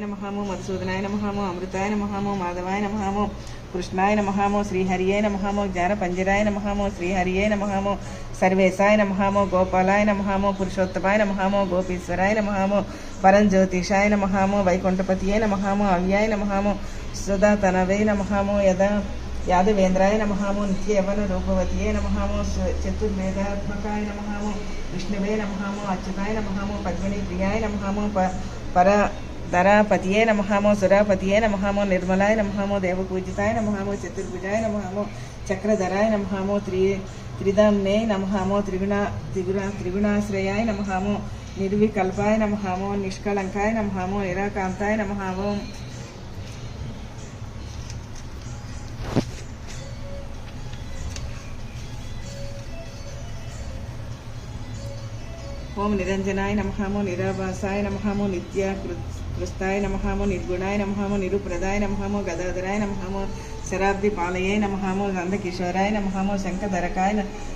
నమః మధుసూదనాయ నమః అమృతాయ నమః మాధవాయ నమః కృష్ణాయ నమః శ్రీహరియే నమః జ్ఞానపంజరాయ నమః శ్రీహరియే నమః సర్వేశాయ నమః గోపాలాయ నమః పురుషోత్తమాయ నమః గోపీశ్వరాయ నమః పరంజ్యోతిషాయ నమః వైకుంఠపతియే నమః అవ్యాయ నమః సుధాతనవే నమః యాదవేంద్రాయ నమః నిత్యయవన రూపవతియే నమః చతుర్వేదాత్మకాయ నమః విష్ణువే నమః అచ్యుతాయ నమః పద్మిని ప్రియాయ నమః పరధరాపతియే నమః సురాపతియే నమః నిర్మలాయ నమః దేవపూజితాయ నమః చతుర్భుజాయ నమః చక్రధరాయ నమః త్రిదంనే నమః త్రిగుణాశ్రయాయ నమః నిర్వికల్పాయ నమః నిష్కళంకాయ నమః నిరాకాంతాయ నమః ఓం నిరంజనాయ నమః నిరాభాసాయ నమః నిత్యకృస్తాయ నమః నిర్గుణాయ నమః నిరుప్రదాయ నమః గదాధరాయ నమః శరాబ్ది పాలయే నమః నందకిశోరాయ నమః శంఖధరకాయ